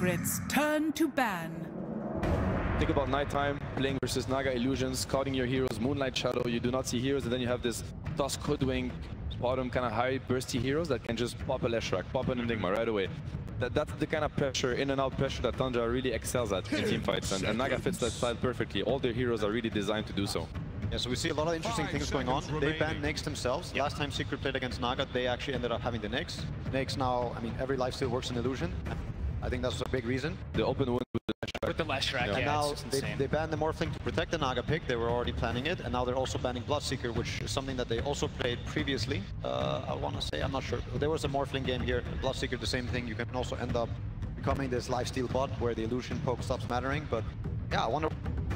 secrets turn to ban. Think about nighttime, playing versus Naga Illusions, scouting your heroes, Moonlight Shadow, you do not see heroes, and then you have this Dusk Hoodwink, bottom kind of high bursty heroes that can just pop a Leshrac, pop an Enigma right away. That's the kind of pressure, in and out pressure that Tundra really excels at in teamfights, and Naga fits that style perfectly. All their heroes are really designed to do so. Yeah, so we see a lot of interesting things going on. They banned Nyx themselves. Yep. Last time Secret played against Naga, they actually ended up having the Nyx. Nyx now, I mean, every lifesteal works in Illusion. I think that's a big reason. The open wound with the Leshrac, and yeah, now they banned the Morphling to protect the Naga pick. They were already planning it, and now they're also banning Bloodseeker, which is something that they also played previously. I want to say, I'm not sure. There was a Morphling game here. Bloodseeker, the same thing. You can also end up becoming this lifesteal bot where the Illusion poke stops mattering. But yeah, I wonder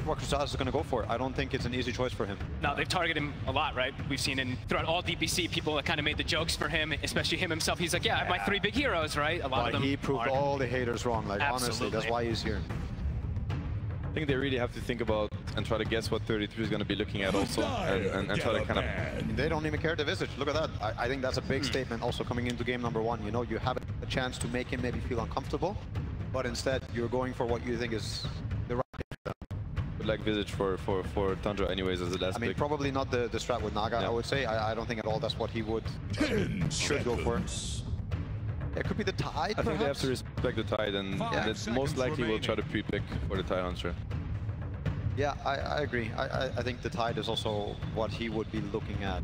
what Crystallis is going to go for. I don't think it's an easy choice for him. No, they've targeted him a lot, right? We've seen throughout all DPC, people that kind of made the jokes for him, especially him himself. He's like, yeah, I have my 3 big heroes, right? A lot of them. He proved all the haters wrong. Like, honestly, that's why he's here. I think they really have to think about and try to guess what 33 is going to be looking at also, and try to kind of... They don't even care to Visage. Look at that. I think that's a big statement also coming into game number 1. You know, you have a chance to make him maybe feel uncomfortable, but instead you're going for what you think is the right pick for them. Like Visage for Tundra anyways as the last pick. Probably not the strat with Naga, I would say. I don't think at all that's what he would should go for. It could be the Tide, I think they have to respect the Tide, and it's most likely we'll try to pre-pick for the Tide Hunter. Yeah, I agree. I think the Tide is also what he would be looking at.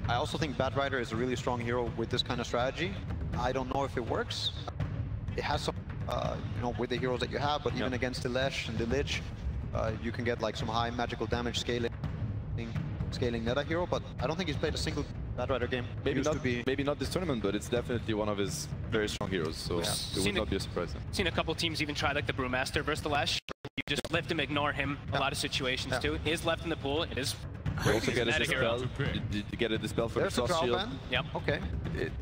I also think Bat Rider is a really strong hero with this kind of strategy. I don't know if it works. It has some, you know, with the heroes that you have, but even against the Lesh and the Lich, you can get like some high magical damage scaling meta hero, but I don't think he's played a single Bat Rider game. Maybe not this tournament, but it's definitely one of his very strong heroes, so it would not be a surprise. Seen a couple teams even try like the Brewmaster versus the Lash. You just lift him, ignore him. A lot of situations too. He is left in the pool. It is. You also get a dispel. You get a dispel for the Frost Shield. Yep. Okay.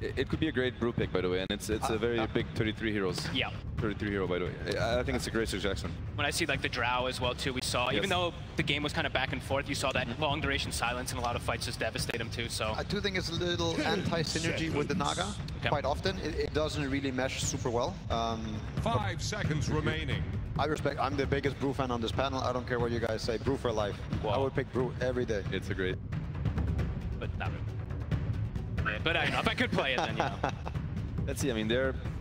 It could be a great brew pick, by the way, and it's a very big 33 heroes. Yeah. 33 hero, by the way. I think it's a great suggestion. When I see like the Drow as well too, we saw even though the game was kind of back and forth, you saw that long duration silence in a lot of fights just devastate him too. So I do think it's a little anti-synergy with the Naga. Quite often, it doesn't really mesh super well. 5 seconds remaining. I respect. I'm the biggest Brew fan on this panel. I don't care what you guys say. Brew for life. Wow. I would pick Brew every day. It's a great. But not really. But I don't know if I could play it, then you know. Let's see. I mean, they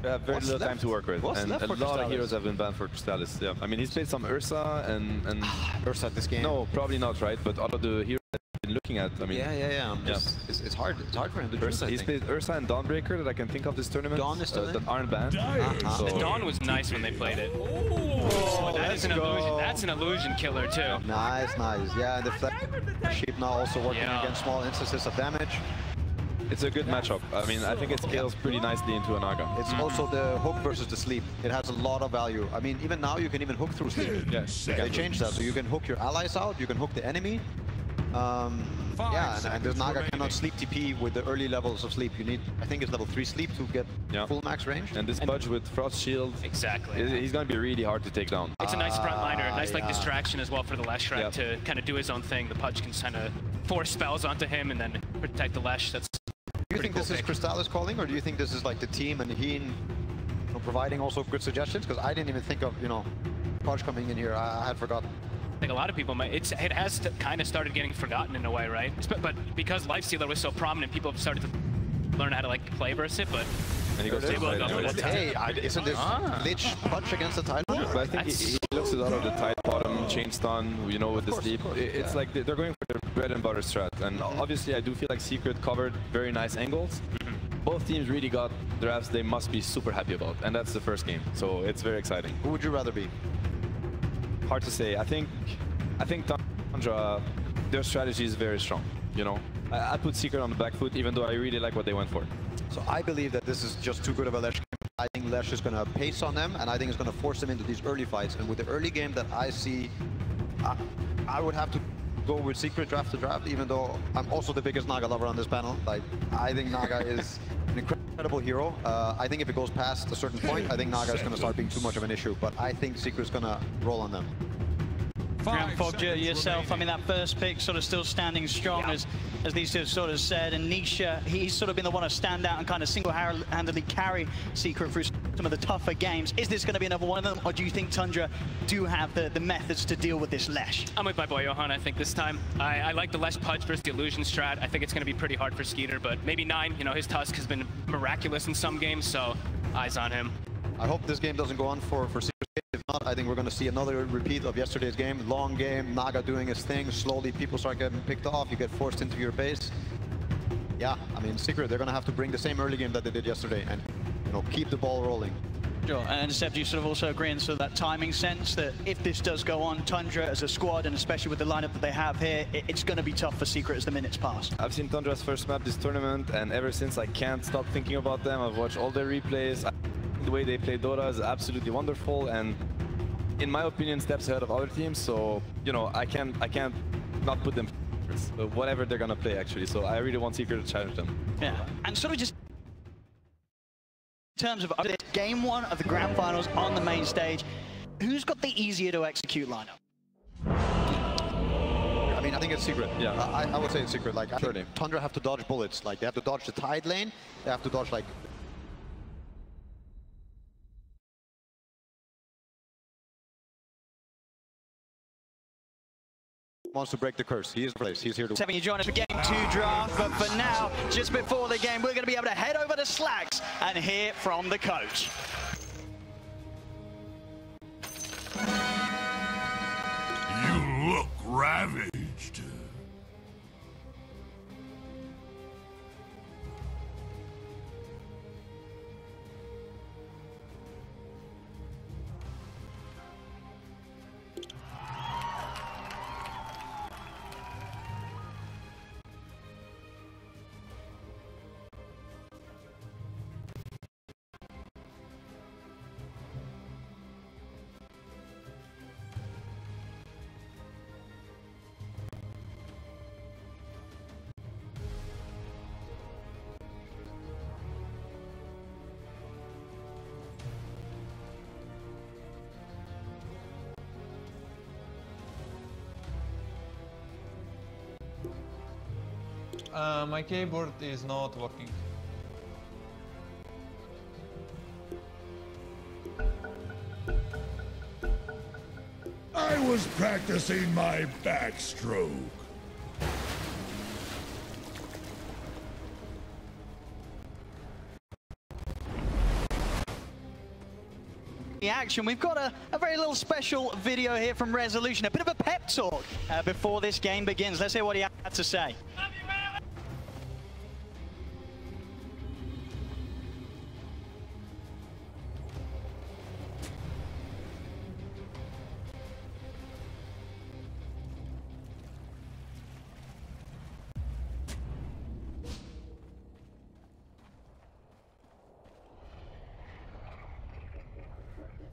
have very little time to work with, and a lot of heroes have been banned for Crystallis. Yeah. I mean, he's played some Ursa and Ursa this game. No, probably not, right? But all of the heroes I've been looking at, I mean, it's hard. It's hard for him to Ursa. He's played Ursa and Dawnbreaker that I can think of this tournament. Dawn is still that aren't banned. So the Dawn was nice when they played it. Oh, that is an illusion. That's an illusion killer too. Nice, nice. Yeah, the Sheep now also working against small instances of damage. It's a good matchup. I mean, I think it scales pretty nicely into a Naga. It's also the hook versus the sleep. It has a lot of value. I mean, even now you can even hook through sleep. Yes, they changed that, so you can hook your allies out, you can hook the enemy. And the Naga cannot sleep TP with the early levels of sleep. You need, I think it's level 3 sleep to get full max range. And this Pudge with Frost Shield, he's going to be really hard to take down. It's a nice frontliner, nice like distraction as well for the Leshrac to kind of do his own thing. The Pudge can kind of force spells onto him and then protect the Lesh. That's do you think this is Crystallis calling, or do you think this is like the team and he providing also good suggestions? Because I didn't even think of, you know, Pudge coming in here. I had forgotten. I think a lot of people might. It has kind of started getting forgotten in a way, right? But because Lifestealer was so prominent, people have started to learn how to like play versus it. But and he goes to hey, isn't this Lich Pudge against the Tide? But I think he looks at all of the Tide bottom, chain stun, you know, with the sleep. It's like they're going for their bread and butter strat. And obviously, I do feel like Secret covered very nice angles. Both teams really got drafts they must be super happy about, and that's the first game. So it's very exciting. Who would you rather be? Hard to say. I think Tundra, their strategy is very strong. You know, I put Secret on the back foot, even though I really like what they went for. So I believe that this is just too good of a Lesh game. I think Lesh is going to pace on them, and I think it's going to force them into these early fights. And with the early game that I see, I would have to go with Secret draft to draft, even though I'm also the biggest Naga lover on this panel. Like, I think Naga is an incredible hero. I think if it goes past a certain point, I think Naga is going to start being too much of an issue. But I think Secret's going to roll on them. 5 Foggia, seconds yourself, I mean, remaining. that first pick sort of still standing strong, as these two sort of said. And Nisha, he's sort of been the one to stand out and kind of single-handedly carry Secret through some of the tougher games. Is this going to be another one of them, or do you think Tundra do have the methods to deal with this Lesh? I'm with my boy Johan, I think, this time. I like the Lesh Pudge versus the Illusion strat. I think it's going to be pretty hard for Skeeter, but maybe 9. You know, his Tusk has been miraculous in some games, so eyes on him. I hope this game doesn't go on for Secret. If not, I think we're going to see another repeat of yesterday's game. Long game, Naga doing his thing. Slowly, people start getting picked off. You get forced into your base. Yeah, I mean, Secret, they're going to have to bring the same early game that they did yesterday and, you know, keep the ball rolling. Sure, and Seb, do you sort of also agree in sort of that timing sense that if this does go on, Tundra as a squad, and especially with the lineup that they have here, it's going to be tough for Secret as the minutes pass? I've seen Tundra's first map this tournament, and ever since I can't stop thinking about them. I've watched all their replays. The way they play Dota is absolutely wonderful, and in my opinion, steps ahead of other teams. So, you know, I can't not put them first, but whatever they're gonna play actually. So I really want Secret to challenge them. Yeah, and sort of just in terms of game 1 of the grand finals on the main stage, who's got the easier to execute lineup? I mean, I think it's Secret. Yeah. I would say it's Secret. Like, I think Tundra have to dodge bullets. Like, they have to dodge the Tide lane. They have to dodge, like, wants to break the curse. He is placed. He's here to... Seven, you join us for game 2 draft, but for now, just before the game, we're going to be able to head over to Slacks and hear from the coach. You look ravaged. My keyboard is not working. I was practicing my backstroke. The action, we've got a very little special video here from Resolution, a bit of a pep talk before this game begins. Let's hear what he had to say.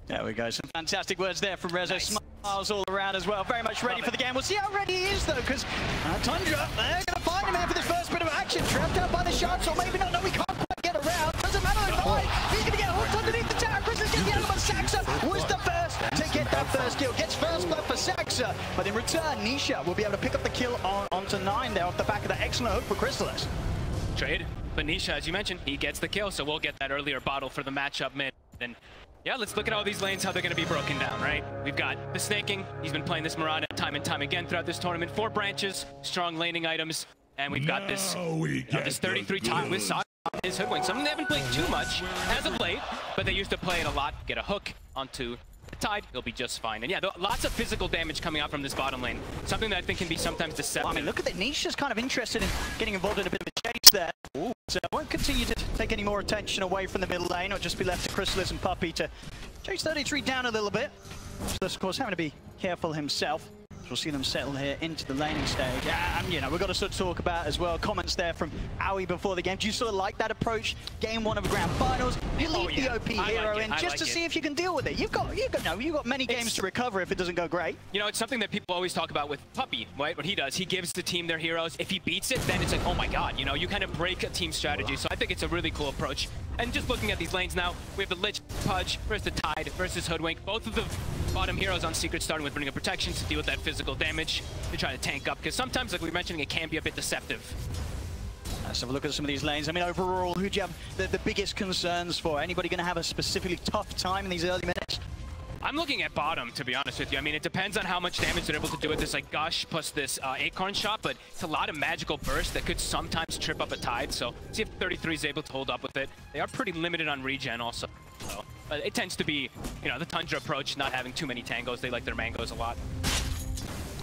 There we go, some fantastic words there from Rezo. Nice. Smiles all around as well, very much ready for the game. We'll see how ready he is though, because Tundra, they're going to find him here for this first bit of action. Trapped out by the shots, or maybe not, no, we can't quite get around. Doesn't matter, they're fine. He's going to get hooked underneath the tower. Chris is getting the element. Saxa was the first to get that first kill. Gets first blood for Saxa, but in return, Nisha will be able to pick up the kill onto 9 there off the back of the excellent hook for Chrysalis. Trade, but Nisha, as you mentioned, he gets the kill, so we'll get that earlier bottle for the matchup mid. And yeah, let's look at all these lanes, how they're going to be broken down, right? We've got the snaking. He's been playing this Miranda time and time again throughout this tournament. 4 branches, strong laning items, and we've got this 33 time with Saga on his hoodwink. Something they haven't played too much as of late, but they used to play it a lot. Get a hook onto the Tide, he'll be just fine. And yeah, lots of physical damage coming out from this bottom lane. Something that I think can be sometimes deceptive. Well, I mean, look at that. Nisha's kind of interested in getting involved in a bit of a chase there. Ooh. So won't continue to take any more attention away from the middle lane, or just be left to Chrysalis and Puppy to chase 33 down a little bit. Chrysalis, of course, having to be careful himself. We'll see them settle here into the laning stage. And, you know, we've got to sort of talk about as well comments there from Aoi before the game. Do you sort of like that approach? Game 1 of the grand finals, you leave the OP hero in just to see if you can deal with it. You've got many games to recover if it doesn't go great. You know, it's something that people always talk about with Puppy, right? What he does, he gives the team their heroes. If he beats it, then it's like, oh my god, you know, you kind of break a team strategy. So I think it's a really cool approach. And just looking at these lanes now, we have the Lich Pudge versus the Tide versus Hoodwink. Both Bottom heroes on Secret starting with bringing up protection to deal with that physical damage to try to tank up, because sometimes, like we were mentioning, it can be a bit deceptive. Let's have a look at some of these lanes. I mean, overall, who do you have the biggest concerns for? Anybody going to have a specifically tough time in these early minutes? I'm looking at bottom, to be honest with you. I mean, it depends on how much damage they're able to do with this like gush plus this acorn shot, but it's a lot of magical bursts that could sometimes trip up a tide. So see if 33 is able to hold up with it. They are pretty limited on regen also. So, but it tends to be, you know, the Tundra approach, not having too many tangos. They like their mangoes a lot.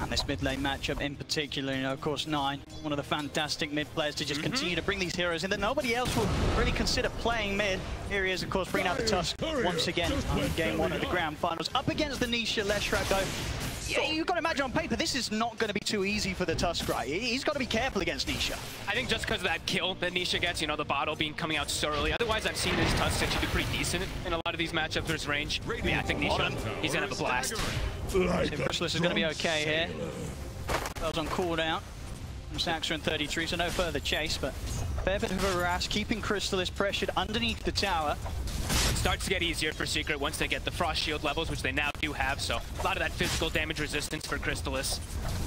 And this mid lane matchup in particular, you know, of course, 9, one of the fantastic mid players to just continue to bring these heroes in that nobody else will really consider playing mid. Here he is, of course, bringing out the Tusk once again on game 1 of the Grand Finals. Up against the Nisha Leshrac, though. Yeah, you've got to imagine on paper, this is not going to be too easy for the Tusk, right? He's got to be careful against Nisha. I think just because of that kill that Nisha gets, you know, the bottle being coming out so early. Otherwise, I've seen his Tusk actually do pretty decent in a lot of these matchups versus range. Yeah, I think Nisha, he's going to have a blast. Chrysalis is going to be okay here. That was on cooldown from Saxa and 33, so no further chase, but fair bit of a harass, keeping Chrysalis pressured underneath the tower. It starts to get easier for Secret once they get the frost shield levels, which they now do have, so a lot of that physical damage resistance for Chrysalis.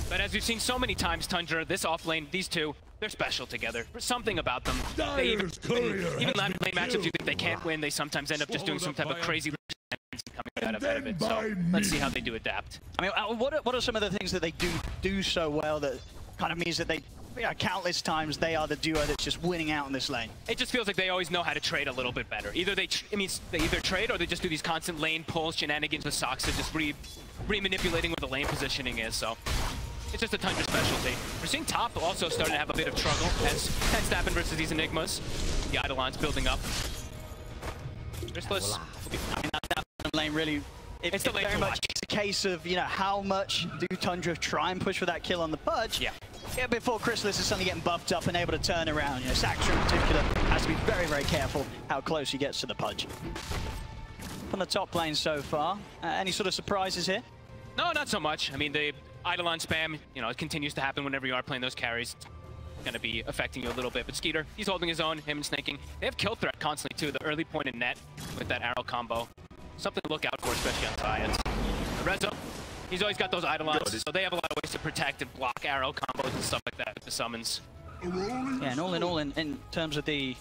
But as we've seen so many times, Tundra, this offlane, these two, they're special together. There's something about them. They even lane matchups you think they can't win, they sometimes end up just doing some type of crazy coming out of it. So let's see how they do adapt. I mean, what are some of the things that they do so well that kind of means that they, countless times they are the duo that's just winning out in this lane? It just feels like they always know how to trade a little bit better. Either they either trade or they just do these constant lane pulls, shenanigans with Saxa, just re-manipulating where the lane positioning is. So it's just a Tundra specialty. We're seeing top also starting to have a bit of trouble as tends to happen versus these Enigmas. The Eidolon's building up. Chrysalis. I mean, that lane really, it's the very much a case of, you know, how much do Tundra try and push for that kill on the Pudge? Yeah, before Chrysalis is suddenly getting buffed up and able to turn around. You know, Saxa in particular has to be very, very careful how close he gets to the Pudge. From the top lane so far, any sort of surprises here? No, not so much. I mean, the Eidolon spam, you know, it continues to happen whenever you are playing those carries. It's going to be affecting you a little bit. But Skeeter, he's holding his own, him and Snaking. They have kill threat constantly, too. The early point in net with that arrow combo. Something to look out for, especially on Tyans. Rezo, he's always got those Eidolons, so they have a lot of ways to protect and block arrow combos and stuff like that with the summons. Yeah, and all in all, in terms of the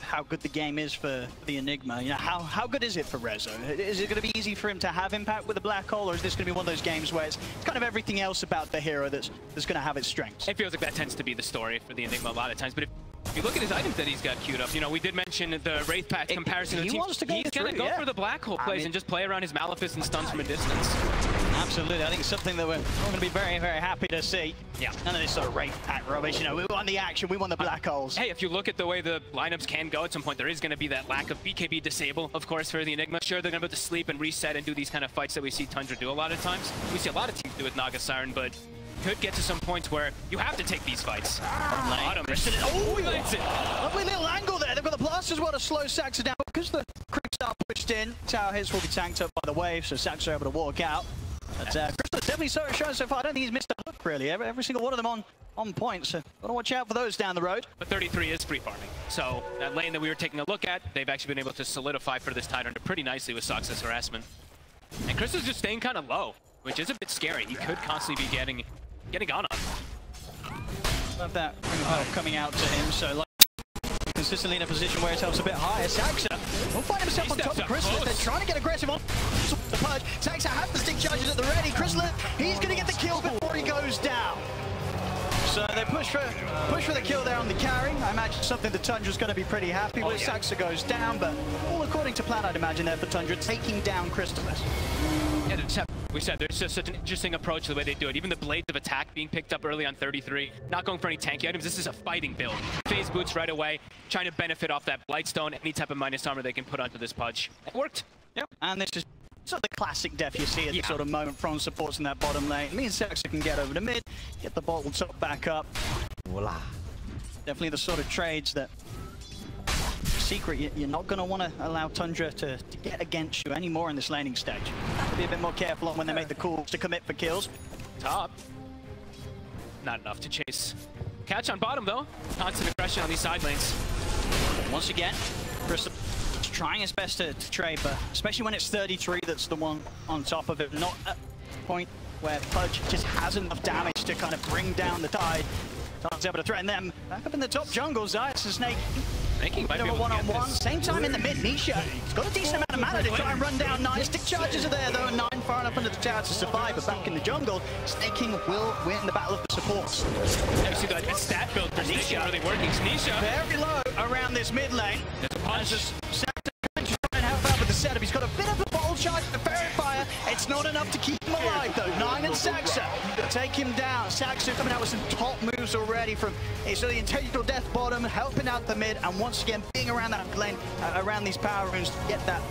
how good the game is for the Enigma, you know, how good is it for Rezo? Is it going to be easy for him to have impact with the Black Hole, or is this going to be one of those games where it's kind of everything else about the hero that's going to have its strengths? It feels like that tends to be the story for the Enigma a lot of times, but if you look at his items that he's got queued up, you know, we did mention the Wraith Patch comparison of the team. He's going to go for the Black Hole plays and just play around his Malefice and stuns from a distance. Absolutely, I think it's something that we're all going to be very, very happy to see. Yeah. None of this sort of Wraith Pack rubbish, you know, we want the action, we want the Black Holes. Hey, if you look at the way the lineups can go, at some point there is going to be that lack of BKB disable, of course, for the Enigma. Sure, they're going to be able to sleep and reset and do these kind of fights that we see Tundra do a lot of times. We see a lot of teams do with Naga Siren, but could get to some points where you have to take these fights. Bottom. Oh, he lands it! Lovely little angle there. They've got the blast as well to slow Saxa down. Because the creeps are pushed in, tower hits will be tanked up by the wave, so Saxa are able to walk out. But Chrysalis definitely shown so far. I don't think he's missed a hook, really. Every single one of them on point, so got to watch out for those down the road. But 33 is free farming. So that lane that we were taking a look at, they've actually been able to solidify for this Tidehunter pretty nicely with Saxa's harassment. And Chris is just staying kind of low, which is a bit scary. He could constantly be getting on him. Love that ring pile coming out to him, so like consistently in a position where it's helps a bit higher. Saxa will find himself on top of Chrysalis. They're trying to get aggressive on the Pudge. Saxa has the stick charges at the ready. Chrysalis, he's going to get the kill before he goes down. So they push for the kill there on the carry. I imagine something the Tundra's going to be pretty happy with. Saxa goes down, but all according to plan, I'd imagine there for Tundra, taking down Chrysalis. Yeah, we said there's just such an interesting approach to the way they do it. Even the blades of attack being picked up early on 33, not going for any tanky items. This is a fighting build. Phase boots right away, trying to benefit off that Blightstone, any type of minus armor they can put onto this Pudge. It worked. Yep, and this is sort of the classic def you see at the sort of moment from supports in that bottom lane. Me and Saxa can get over to mid, get the bottle top back up. Voila. Definitely the sort of trades that Secret, you're not going to want to allow Tundra to get against you anymore in this laning stage. Be a bit more careful on when they make the calls to commit for kills. Top. Not enough to chase. Catch on bottom, though. Constant aggression on these side lanes. Once again, Chris trying his best to trade, but especially when it's 33 that's the one on top of it, not at a point where Pudge just has enough damage to kind of bring down the tide. Tide's able to threaten them. Back up in the top jungle, Zayas and Snake. Snaking might be able to one-on-one. get this. Same time in the mid, Nisha. He's got a decent amount of mana to try and run down 9. Stick charges are there though, and 9 far enough under the tower to survive. But back in the jungle, Snaking will win the battle of the supports. Yeah, you see that stat build for Snaking really working. Nisha Very low around this mid lane. there's a punch. Trying to help out with the setup. He's got a bit of a bottle charge to Fairy Fire. It's not enough to keep him alive though. 9 and Saxa take him down. Saxa coming out with some top moves already from his integral death bottom, helping out the mid, and once again being around that lane, around these power runes to get that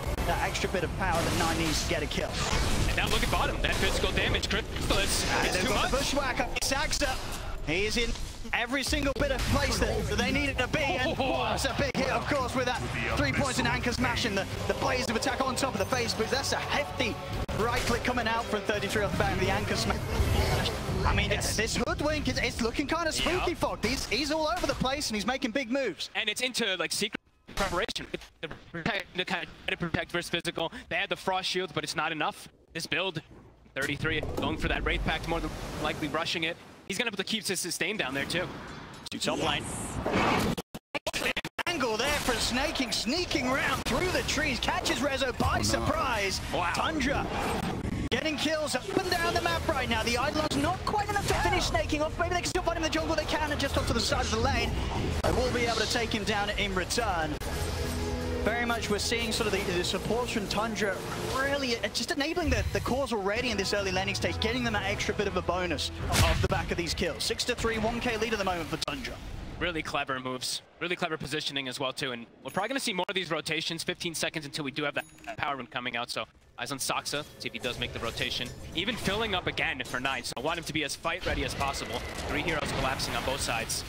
extra bit of power that 9 needs to get a kill. And now look at bottom. That physical damage. Crystal is too much. The bushwhacker. Saxa. He's in every single bit of place that they needed to be, and that's a big hit, of course, with that 3 points in anchor smash and the blaze of attack on top of the face, but that's a hefty right click coming out from 33 off the back of the anchor smash. I mean, this hoodwink, it's looking kind of spooky, Fog. He's all over the place, and he's making big moves. And it's into like secret preparation to kind of protect versus physical. They had the frost shield, but it's not enough. This build, 33, going for that Wraith Pact, more than likely rushing it. He's gonna be able to keep his sustain down there too. Top lane. Angle there for Snaking, sneaking around through the trees, catches Rezo by surprise. Wow. Tundra getting kills up and down the map right now. The Eidolon's not quite enough to finish Snaking off. Maybe they can still find him in the jungle. They can, and just onto the side of the lane. They will be able to take him down in return. Very much we're seeing sort of the supports from Tundra really just enabling the cause already in this early laning stage, getting them that extra bit of a bonus off the back of these kills. 6-3, 1k lead at the moment for Tundra. Really clever moves, really clever positioning as well too, and we're probably going to see more of these rotations, 15 seconds until we do have that power rune coming out, so eyes on Saxa, see if he does make the rotation. Even filling up again for 9, so I want him to be as fight ready as possible. 3 heroes collapsing on both sides.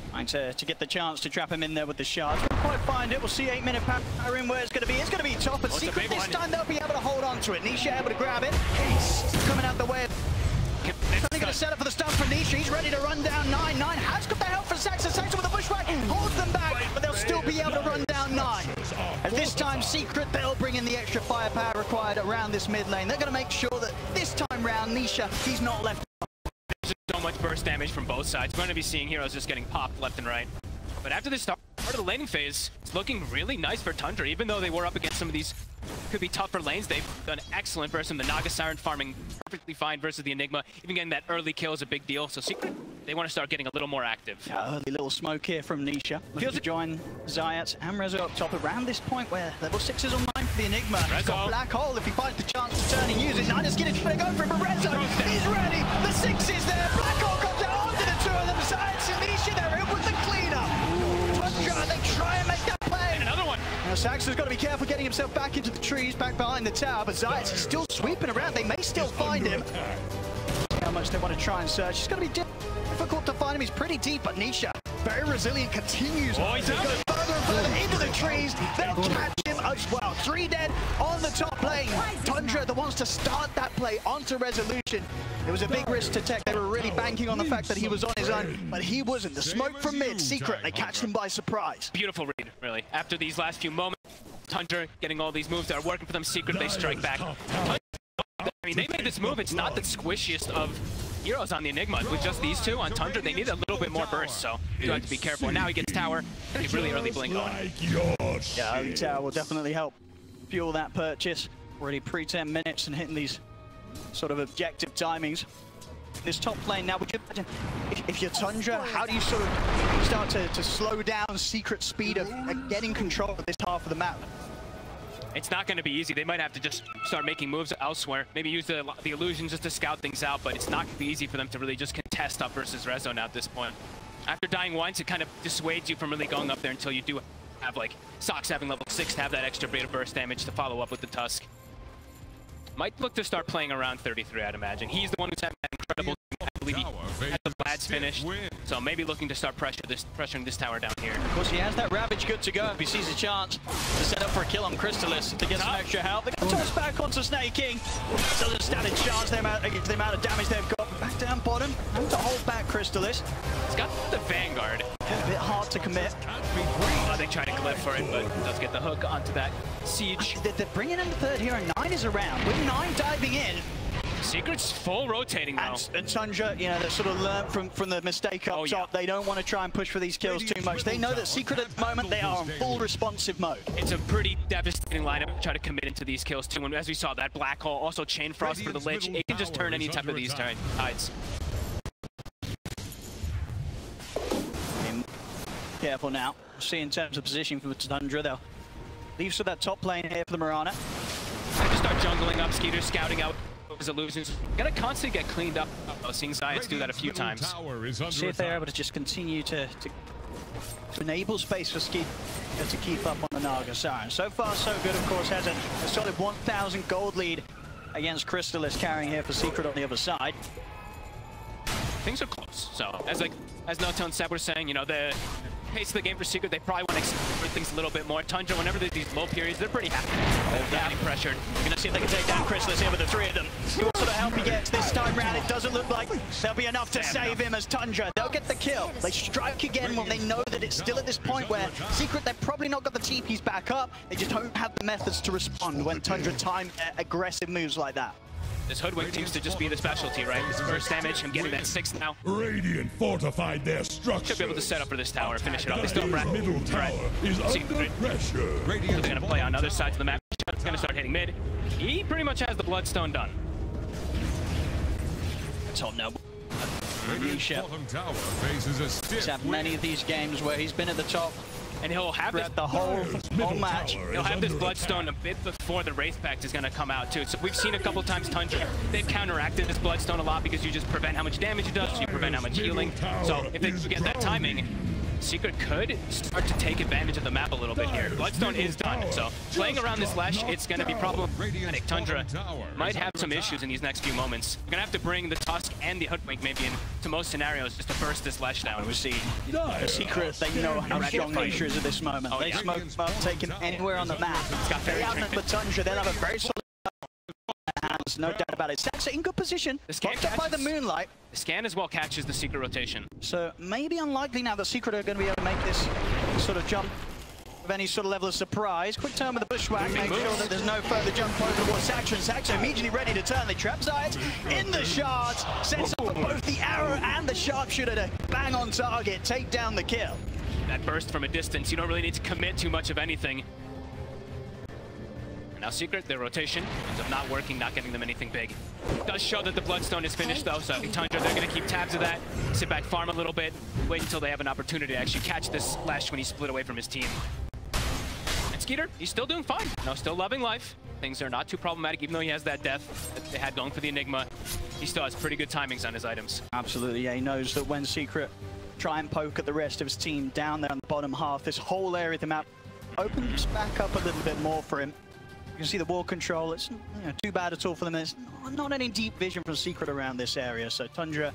Trying to get the chance to trap him in there with the shards. We'll quite find it. We'll see 8-minute power in where it's going to be. It's going to be top, but Secret this time they'll be able to hold on to it. Nisha able to grab it. He's coming out the way. They're going to set up for the stun from Nisha. He's ready to run down 9. 9 has got the help from Saxa. Saxa with the bushwhack holds them back, but they'll still be able to run down 9. At this time, Secret, they'll bring in the extra firepower required around this mid lane. They're going to make sure that this time round, Nisha, he's not left. So much burst damage from both sides. We're going to be seeing heroes just getting popped left and right. But after this start of the laning phase, it's looking really nice for Tundra. Even though they were up against some of these could be tougher lanes, they've done excellent versus the Naga Siren, farming perfectly fine versus the Enigma. Even getting that early kill is a big deal. So Secret, they want to start getting a little more active. Early little smoke here from Nisha. Looking to join Zayat and Rezo up top around this point where level 6 is online for the Enigma. He's got Black Hole if he finds the chance to turn and use it. Nina's going to go for it, but Rezo, he's ready. The 6 is there. Black Hole comes out onto the 2 of them. Zayat and Nisha, they're in with the cleanup. Tundra, they try and make that play. And another one. Now Saxa's got to be careful getting himself back into the trees, back behind the tower, but Zayat is still sweeping around. They may still find him. How much they want to try and search. It's going to be difficult to find him. He's pretty deep, but Nisha, very resilient, continues to go further and further into the trees. They'll catch him as well. 3 dead on the top lane. Tundra, the ones to start that play onto Resolution. It was a big risk to take. They were really banking on the fact that he was on his own, but he wasn't. The smoke from mid, Secret, they catch him by surprise. Beautiful read, really. After these last few moments, Tundra getting all these moves that are working for them. Secret, they strike back. I mean, they made this move. It's not the squishiest of heroes on the Enigma. With just these two on Tundra, they need a little bit more burst, so you have to be careful. And now he gets tower. A really early blink on. Yeah, early tower will definitely help fuel that purchase. Already pre-10 minutes and hitting these sort of objective timings. This top lane now, would you imagine if you're Tundra, how do you sort of start to slow down Secret speed of getting control of this half of the map? It's not going to be easy. They might have to just start making moves elsewhere. Maybe use the illusions just to scout things out, but it's not going to be easy for them to really just contest up versus Rezo now at this point. After dying once, it kind of dissuades you from really going up there until you do have, like, Sox having level 6 to have that extra bit of burst damage to follow up with the Tusk. Might look to start playing around 33, I'd imagine. He's the one who's having that incredible believe he had the Vlad's finished, so maybe looking to start pressuring this tower down here. Of course, he has that Ravage good to go if he sees a chance to set up for a kill on Crystallis to get some extra help. They're going to toss back onto Snake King. Doesn't stand a chance the amount of damage they've got. Back down bottom, and to hold back Crystallis. He's got the Vanguard. A bit hard to commit. They try to glyph for it, but does get the hook onto that siege. They're bringing in the third hero. 9 is around. With 9 diving in. Secret's full rotating though. And Tundra, you know, they sort of learned from the mistake up top. They don't want to try and push for these kills too much. They know that Secret at the moment, they are on full responsive mode. It's a pretty devastating lineup to try to commit into these kills too. And as we saw, that Black Hole, also Chain Frost for the Lich, it can just turn any type of these tides. Careful now. We'll see in terms of position for Tundra. They'll leave to that top lane here for the Mirana. They just start jungling up, Skeeter scouting out his illusions. Gonna constantly get cleaned up. Seeing Zayats do that a few times. See if they're able to just continue to enable space for Skeeter to keep up on the Naga Siren. So far, so good, of course, has a solid 1,000 gold lead against Crystallis, carrying here for Secret on the other side. Things are close. So, as No-Tone said, we're saying, you know, the pace of the game for Secret, they probably want to explore things a little bit more. Tundra, whenever there's these low periods, they're pretty happy. They're getting pressured. We're going to see if they can take down Crystallis here with the 3 of them. See what sort of help he gets this time round. It doesn't look like there'll be enough to save him as Tundra. They'll get the kill. They strike again when they know that it's still at this point where Secret, they've probably not got the TPs back up. They just don't have the methods to respond when Tundra time aggressive moves like that. This Hoodwink seems to just be the specialty, right? His first damage, him getting that 6th now. Radiant fortified their structure. Should be able to set up for this tower, finish it off. They still have middle tower is under pressure. So they're going to play on other sides of the map. He's going to start hitting mid. He pretty much has the Bloodstone done. Top now. Radiant's bottom tower faces a stiff. He's had many of these games where he's been at the top. And he'll have this, the whole match. He'll have this Bloodstone a bit before the Wraith Pact is going to come out too. So we've seen a couple times Tundra, they've counteracted this Bloodstone a lot because you just prevent how much damage it does, you prevent how much healing. So if they get that timing, Secret could start to take advantage of the map a little bit here. Bloodstone is done, so playing around this Lesh, it's going to be problematic. Tundra might have some issues in these next few moments. We're going to have to bring the Tusk and the Hoodwink maybe into most scenarios just to burst this Lesh down. We see the Secret, they know how strong Nature is at this moment. They smoke up, taken anywhere on the map. They outnumber Tundra, they'll have a very solid hands, no doubt about it. Saxa in good position, blocked up by the Moonlight. The scan as well catches the Secret rotation. So maybe unlikely now that Secret are going to be able to make this sort of jump with any sort of level of surprise. Quick turn with the Bushwhack, make sure that there's no further jump point towards Saxa, and Saxa immediately ready to turn. They trap Zayats in the shards, sets up both the arrow and the sharpshooter to bang on target, take down the kill. That burst from a distance, you don't really need to commit too much of anything. Now Secret, their rotation ends up not working, not getting them anything big. Does show that the Bloodstone is finished though, so Tundra, they're going to keep tabs of that, sit back, farm a little bit, wait until they have an opportunity to actually catch this Lash when he split away from his team. And Skeeter, he's still doing fine. No, still loving life. Things are not too problematic, even though he has that death that they had going for the Enigma. He still has pretty good timings on his items. Absolutely, yeah, he knows that when Secret try and poke at the rest of his team down there on the bottom half, this whole area of the map opens back up a little bit more for him. You can see the wall control, it's not too bad at all for them. There's not any deep vision from Secret around this area, so Tundra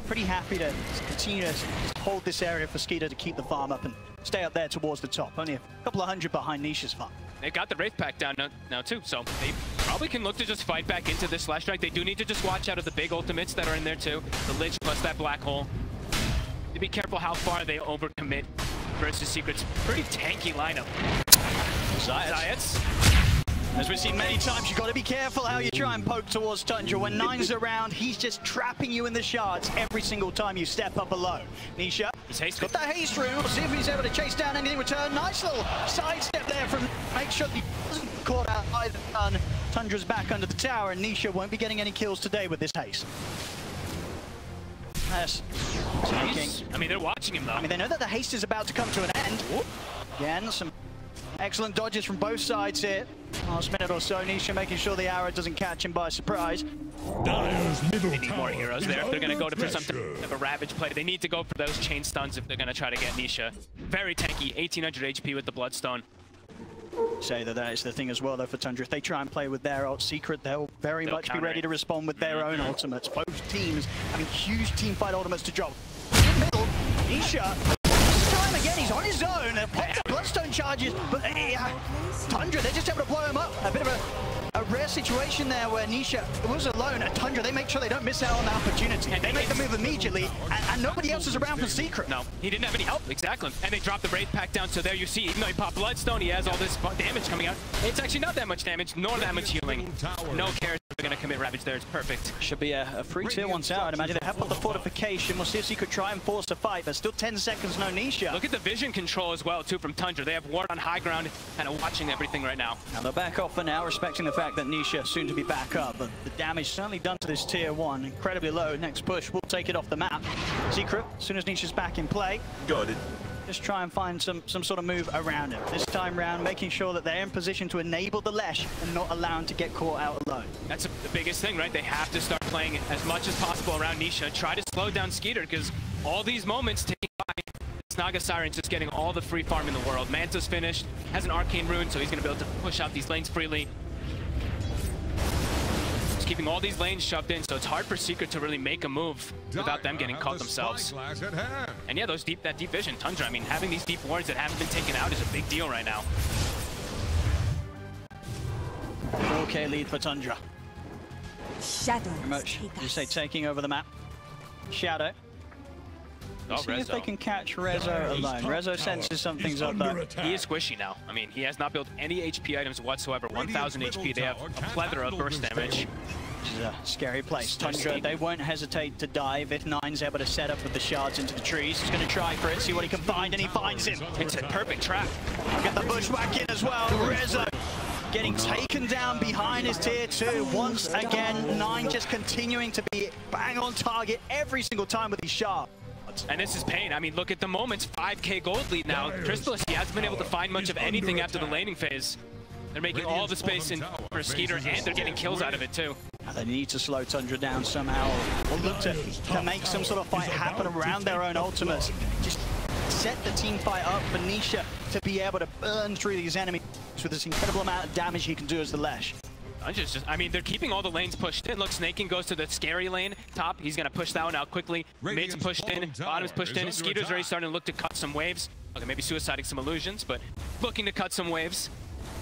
pretty happy to continue to hold this area for Skeeter to keep the farm up and stay up there towards the top. Only a couple of hundred behind Nisha's farm. They've got the Wraith Pact down now too, so they probably can look to just fight back into this Slash Strike. They do need to just watch out of the big ultimates that are in there too. The Lich plus that Black Hole. To be careful how far they overcommit versus Secret's pretty tanky lineup. Zayats. As we've seen many times, you've got to be careful how you try and poke towards Tundra. When 9's around, he's just trapping you in the shards every single time you step up alone. Nisha, he's got that haste room. We'll see if he's able to chase down anything in return. Nice little sidestep there from make sure he doesn't get caught out either. Tundra's back under the tower, and Nisha won't be getting any kills today with this haste. Yes. I mean, they're watching him though. I mean, they know that the haste is about to come to an end. Again, some excellent dodges from both sides here. Last minute or so, Nisha making sure the arrow doesn't catch him by surprise. They need more heroes there. If they're going to go for something of a Ravage play, they need to go for those chain stuns if they're going to try to get Nisha. Very tanky, 1800 HP with the Bloodstone. Say that is the thing as well, though, for Tundra. If they try and play with their ult Secret, they'll very much be ready to respond with their own ultimates. Both teams having huge team fight ultimates to drop. In the middle, Nisha, this time again, he's on his own. They've popped up Bloodstone charges, but Tundra, they're just able to blow him up. A bit of a rare situation there where Nisha was alone. At Tundra, they make sure they don't miss out on the opportunity. And they make the move immediately, and nobody else is around for Secret. No, he didn't have any help, exactly. And they dropped the Wraith Pack down, so there you see, even though he popped Bloodstone, he has all this damage coming out. It's actually not that much damage, nor that much healing. No cares if they're going to commit Ravage there, it's perfect. Should be a free tier 1 tower, I'd imagine. They have put the fortification. We'll see if Secret try and force a fight, but still 10 seconds, no Nisha. Look at the vision control as well, too, from Tundra. They have Ward on high ground, kind of watching everything right now. Now they'll back off for now, respecting the fact that Nisha soon to be back up, but the damage certainly done to this tier 1, incredibly low. Next push will take it off the map. Secret, as soon as Nisha's back in play, Got it. just try and find some sort of move around him. This time round, making sure that they're in position to enable the Lesh and not allow him to get caught out alone. That's the biggest thing, right? They have to start playing as much as possible around Nisha. Try to slow down Skeeter, because all these moments taken by Naga Siren's just getting all the free farm in the world. Manta's finished, has an Arcane Rune, so he's going to be able to push out these lanes freely. Just keeping all these lanes shoved in, so it's hard for Secret to really make a move without them getting caught themselves. And yeah, that deep vision, Tundra, I mean, having these deep wards that haven't been taken out is a big deal right now. 4K lead for Tundra. Shadows Very much, take you us. say, taking over the map. Shadow. Oh, See if they Rezo. can catch Rezo alone. Rezo senses something's up there. He is squishy now. I mean, he has not built any HP items whatsoever. 1,000 HP. They have a plethora of burst damage. This is a scary place. Tundra, they won't hesitate to dive if Nine's able to set up with the shards into the trees. He's going to try for it, see what he can find, and he finds him. It's a perfect trap. Get the bushwhack in as well. Rezo getting taken down behind his tier 2. Once again, Nine just continuing to be bang on target every single time with his sharp. And this is pain. I mean, look at the moments. 5K gold lead now. Crystallis, he hasn't been able to find much of anything after the laning phase. They're making all the space in for Skeeter, and they're getting kills out of it too. They need to slow Tundra down somehow, or look to make some sort of fight happen around their own ultimates. Just set the team fight up for Nisha to be able to burn through these enemies with this incredible amount of damage he can do as the Lesh. I mean, they're keeping all the lanes pushed in. Look, Snaking goes to the scary lane. Top, he's going to push that one out quickly. Mid's pushed in, bottom's pushed in. Skeeter's already starting to look to cut some waves. Okay, maybe suiciding some illusions, but looking to cut some waves.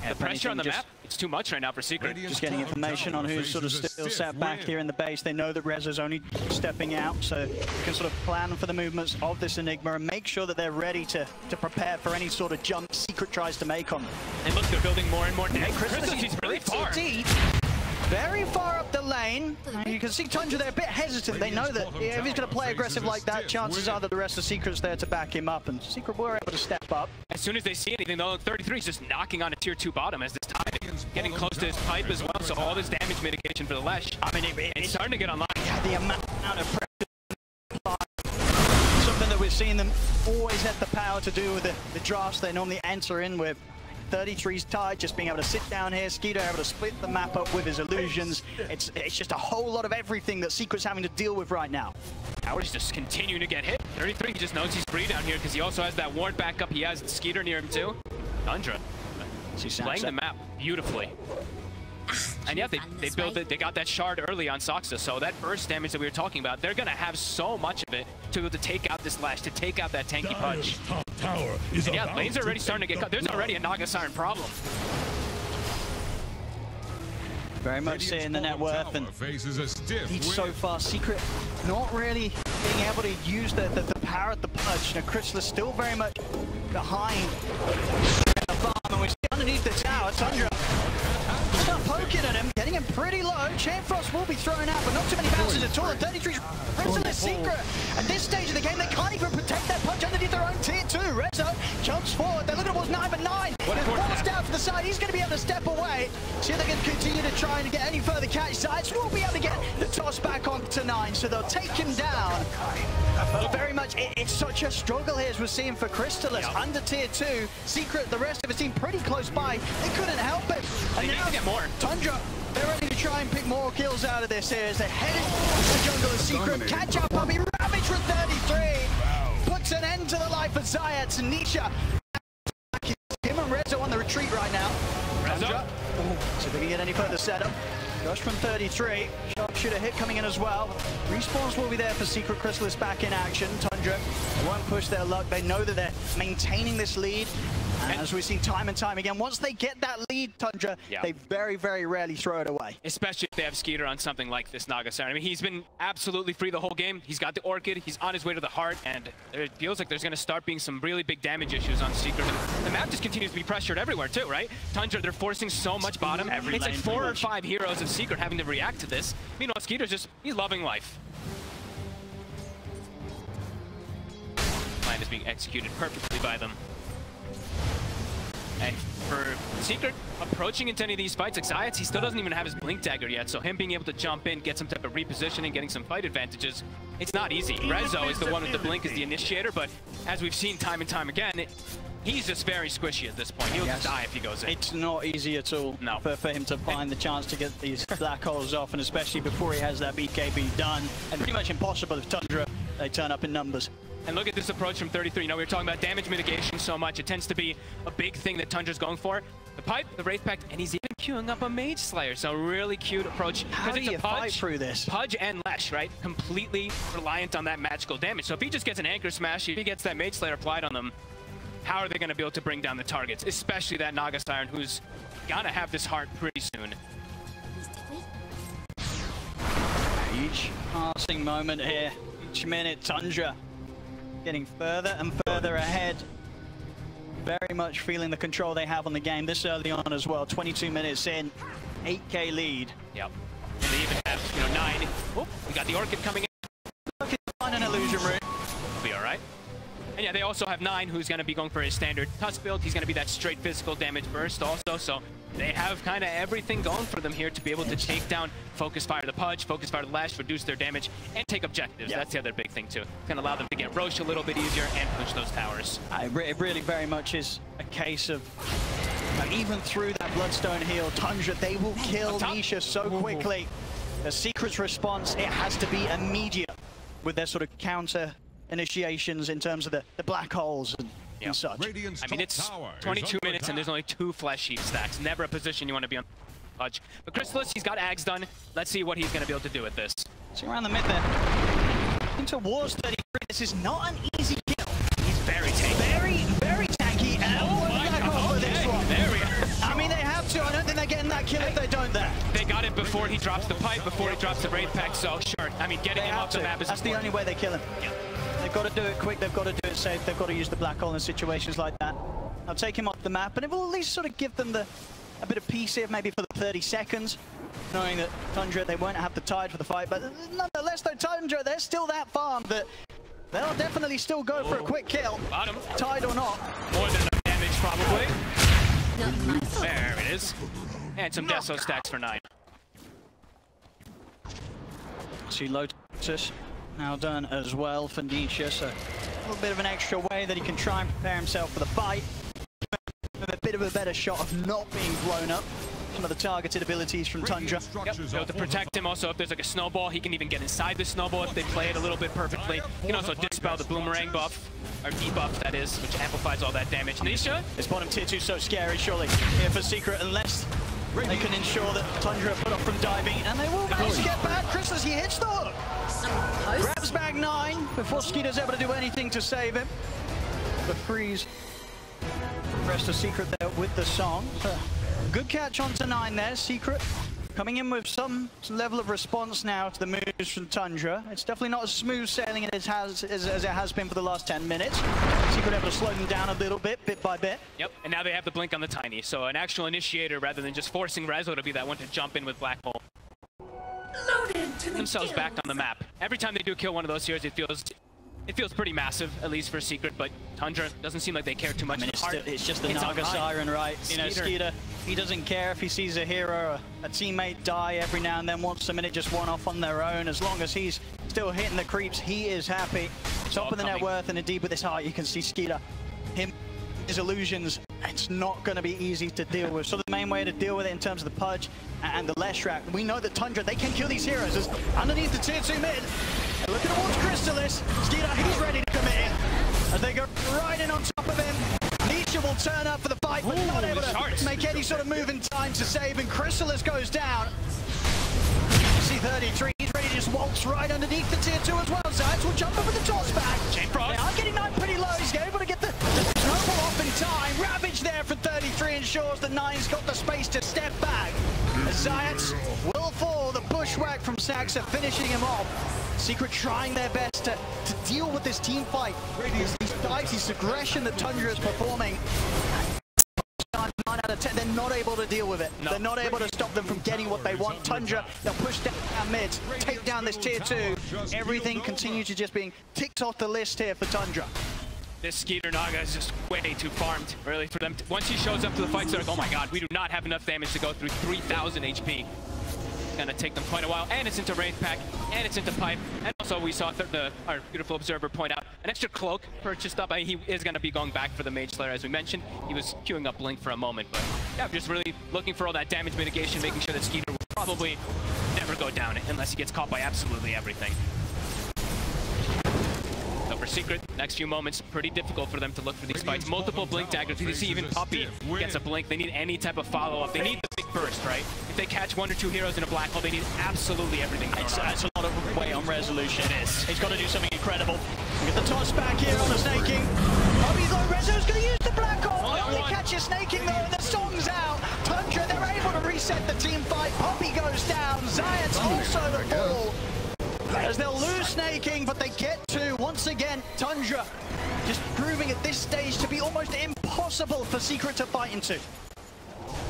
Yeah, the pressure on the map, it's too much right now for Secret. Just getting information on who's sort of still sat back here in the base. They know that Rezo's only stepping out, so they can sort of plan for the movements of this Enigma and make sure that they're ready to prepare for any sort of jump Secret tries to make on them. And look, they're building more and more damage. Crystallis, He's really far. Deep. Very far up the lane. You can see Tundra, they're a bit hesitant. They know that if he's going to play aggressive like that, chances are that the rest of Secret's there to back him up, and Secret were able to step up. As soon as they see anything, though, 33 is just knocking on a tier 2 bottom as this time getting close to his pipe as well, so all this damage mitigation for the Lesh. I mean, it's starting to get online. Yeah, the amount of pressure. Something that we've seen them always have the power to do with the drafts they normally enter in with. 33's tied, just being able to sit down here. Skeeter able to split the map up with his illusions. It's just a whole lot of everything that Secret's having to deal with right now. Howard's just continuing to get hit. 33, he just knows he's free down here because he also has that ward backup. He has Skeeter near him too. Tundra playing the map beautifully. And yeah, they built it. They got that shard early on Soxa, so that burst damage that we were talking about, they're gonna have so much of it to be able to take out this Lash, to take out that tanky punch. And yeah, lanes are already starting to get cut. There's already a Naga Siren problem. Very much seeing the net worth, and he's so far Secret not really being able to use the power at the punch. Now Crystallis still very much behind the farm, and we see underneath the tower, Tundra start poking at him, getting him pretty low. Chain Frost will be thrown out, but not too many bounces at all. 33's Crystallis Secret. At this stage of the game, they can't even protect that punch underneath their own tier 2. Rezo jumps forward. They're looking towards 9, but 9 is forced out to the side. He's going to be able to step away. See if they can continue to try and get any further catch sides. We'll be able to get the toss back on to 9, so they'll take him down. But very much, it's such a struggle here as we're seeing for Crystallis. Under tier 2, Secret, the rest of his team pretty close by. They couldn't help it. And now get more. Tundra, they're ready to try and pick more kills out of this here as they're headed to the jungle of Secret. Catch up, puppy, Ravage with 33. Puts an end to the life of Zayat. Nisha. Him and Rezo on the retreat. retreat right now. Tundra. So if they can get any further setup. Rush from 33. Sharpshooter hit coming in as well. Respawns will be there for Secret Chrysalis back in action. Tundra won't push their luck. They know that they're maintaining this lead. And as we've seen time and time again, once they get that lead, Tundra, they very, very rarely throw it away. Especially if they have Skeeter on something like this Naga Siren. I mean, he's been absolutely free the whole game. He's got the Orchid, he's on his way to the heart, and it feels like there's going to start being some really big damage issues on Secret. And the map just continues to be pressured everywhere too, right? Tundra, they're forcing so much bottom. It's like 4 or 5 heroes of Secret having to react to this. Meanwhile, Skeeter's just, he's loving life. Plan is being executed perfectly by them. And for Secret, approaching into any of these fights, like Zayats, he still doesn't even have his Blink Dagger yet, so him being able to jump in, get some type of repositioning, getting some fight advantages, it's not easy. Rezo is the one with the Blink as the initiator, but as we've seen time and time again, he's just very squishy at this point. He'll just die if he goes in. It's not easy at all for him to find the chance to get these black holes off, and especially before he has that BKB done, and pretty much impossible if Tundra, they turn up in numbers. And look at this approach from 33. You know, we were talking about damage mitigation so much. It tends to be a big thing that Tundra's going for. The pipe, the Wraith Pact, and he's even queuing up a Mage Slayer. So really cute approach. How do you fight through this? Pudge and Lesh, right? Completely reliant on that magical damage. So if he just gets an Anchor Smash, if he gets that Mage Slayer applied on them, how are they going to be able to bring down the targets? Especially that Naga Siren, who's gonna have this heart pretty soon. Each passing moment here, each minute, Tundra getting further and further ahead. Very much feeling the control they have on the game this early on as well. 22 minutes in, 8K lead. Yep. And they even have, you know, 9. Oh, we got the Orchid coming in. Orchid on an illusion room. Be all right. And yeah, they also have 9, who's going to be going for his standard Tusk build. He's going to be that straight physical damage burst also. So they have kind of everything going for them here to be able to take down Focus Fire the Pudge, Focus Fire the Lash, reduce their damage, and take objectives. That's the other big thing too. It's going to allow them to get Roche a little bit easier and push those towers. It really very much is a case of, even through that Bloodstone heal, Tundra, they will kill Nisha so quickly. The Secret's response, it has to be immediate with their sort of counter initiations in terms of the black holes and such. I mean, it's 22 minutes and there's only 2 Flesh Heap stacks. Never a position you want to be on Pudge. But Chrysalis, he's got Ags done. Let's see what he's going to be able to do with this. So around the mid there, into Wars 33, this is not an easy kill. He's very tanky. Very tanky. And this one. There we go. I mean, they have to. I don't think they're getting that kill if they don't there. They got it before he drops the pipe, before he drops the Wraith Pact, so sure. I mean, getting him off the map is That's the only way they kill him. Yeah. They've got to do it quick, they've got to do it safe, they've got to use the black hole in situations like that. I'll take him off the map, and it will at least sort of give them a bit of peace here, maybe for the 30 seconds, knowing that Tundra, they won't have the tide for the fight, but nonetheless, though, Tundra, they're still that farm that they'll definitely still go for a quick kill, bottom, tide or not. More than enough damage, probably. There it is. And some Deso stacks for 9. See Lotus now done as well for Nisha, so a little bit of an extra way that he can try and prepare himself for the fight. With a bit of a better shot of not being blown up. Some of the targeted abilities from Tundra. Yep, so to protect him also, if there's like a snowball, he can even get inside the snowball if they play it a little bit perfectly. He can also dispel the boomerang buff, or debuff that is, which amplifies all that damage. Nisha? This bottom tier 2 so scary, surely, here for Secret, unless they can ensure that Tundra put off from diving, and they will manage to get back. Chrysalis, he hits the hook. Grabs back 9 before Skeeter's able to do anything to save him. The freeze. Rest of Secret there with the song. Good catch onto 9 there. Secret coming in with some level of response now to the moves from Tundra. It's definitely not as smooth sailing as it has been for the last 10 minutes. Secret able to slow them down a little bit by bit. Yep, and now they have the blink on the Tiny, so an actual initiator rather than just forcing Rezo to be that one to jump in with Black Hole. Themselves back on the map. Every time they do kill one of those heroes, it feels pretty massive, at least for Secret, but Tundra doesn't seem like they care too much. I mean, it's just the Naga Siren, right? You know, Skeeter, he doesn't care if he sees a hero or a teammate die every now and then, wants a minute just one off on their own. As long as he's still hitting the creeps, he is happy. Top of the net worth, and indeed with his heart, you can see Skeeter, his illusions, it's not going to be easy to deal with. So the main way to deal with it in terms of the Pudge and the Leshrac, we know that Tundra, they can kill these heroes. As underneath the tier 2 mid, looking towards Chrysalis, Skeeter, he's ready to come in. As they go right in on top of him, Nisha Nisha will turn up for the fight, but not able to make any sort of move in time to save, and Chrysalis goes down. C33, he's ready to just waltz right underneath the tier 2 as well. Zayats will jump over the toss back. They are getting 9 pretty low. He's able to get the snowball off in time. Ravage there for 33 ensures that 9's got the space to step back. Zayats will fall. The bushwhack from Saxa finishing him off. Secret trying their best to deal with this team fight. These dives, this aggression that Tundra is performing. 9 out of 10, they're not able to deal with it. No. They're not able to stop them from getting what they want. Tundra, they'll push down our mids, take down this tier 2. Everything continues to just being ticked off the list here for Tundra. This Skeeter Naga is just way too farmed, really, for them. Once he shows up to the fight, they're like, oh my god, we do not have enough damage to go through 3,000 HP. It's gonna take them quite a while, and it's into Wraith Pack, and it's into Pipe, and also we saw our beautiful observer point out an extra cloak purchased up. He is gonna be going back for the Mage Slayer, as we mentioned. He was queuing up Blink for a moment, but yeah, just really looking for all that damage mitigation, making sure that Skeeter will probably never go down unless he gets caught by absolutely everything. So for Secret, next few moments, pretty difficult for them to look for these fights. Multiple Blink daggers. You see even Puppey gets a Blink. They need any type of follow-up. They need the big burst, right? If they catch 1 or 2 heroes in a black hole, they need absolutely everything. It's a lot of weight on resolution. It is. He's got to do something incredible. Get the toss back here on the snaking. Puppey's low. Rezo's going to use the black hole. Only catches snaking though, and the song's out. Tundra, they're able to reset the team fight. Puppey goes down. Zayats also the fall. As they'll lose snaking, but they get to, once again, Tundra just proving at this stage to be almost impossible for Secret to fight into.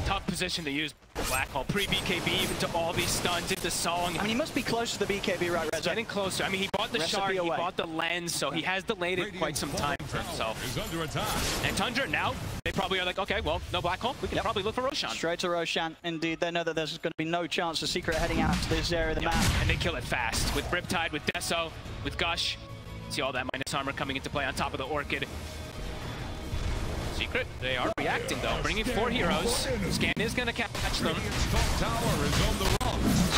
Tough position to use Black Hole, pre-BKB, even to all these stuns, into Song. I mean, he must be close to the BKB, right, Rezo? Getting closer. I mean, he bought the shard, he bought the lens, so he has delayed it quite some time for himself. And Tundra now, they probably are like, okay, well, no Black Hole, we can probably look for Roshan. Straight to Roshan, indeed. They know that there's going to be no chance of Secret heading out to this area of the map. And they kill it fast, with Riptide, with Deso, with Gush. See all that minus armor coming into play on top of the Orchid. Secret, they are reacting though, bringing 4 heroes. Scan is going to catch them. See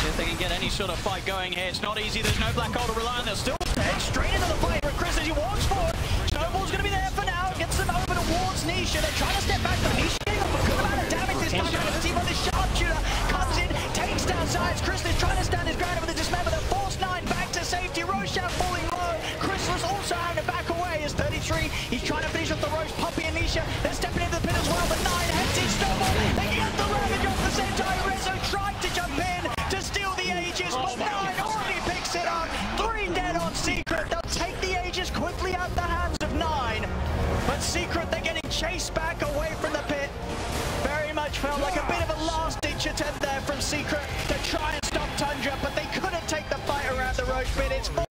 if they can get any sort of fight going here. It's not easy, there's no Black Hole to rely on. They'll still head straight into the fight, but Chris as he walks forward. Snowball's going to be there for now, gets them over towards Nisha. They're trying to step back, but Nisha getting up a good amount of damage this time. Trying to see what the sharpshooter comes in, takes down Zayats. Chris is trying to stand his ground over the dismember. They force 9 back to safety. Roshan falling low. Chris was also having to back away as 33. He's trying to finish off the Roche. Puppey and Nisha, they're stepping into the pit as well, but 9 heads in Snowball. They get the Ravage off the same time. Rezo tried to jump in to steal the Aegis, but 9 already picks it up. 3 dead on Secret. They'll take the Aegis quickly out the hands of 9. But Secret, they're getting chased back away from the pit. Very much felt like a bit of a last-ditch attempt there from Secret to try and stop Tundra, but they couldn't take the fight around the Roche pit. It's 4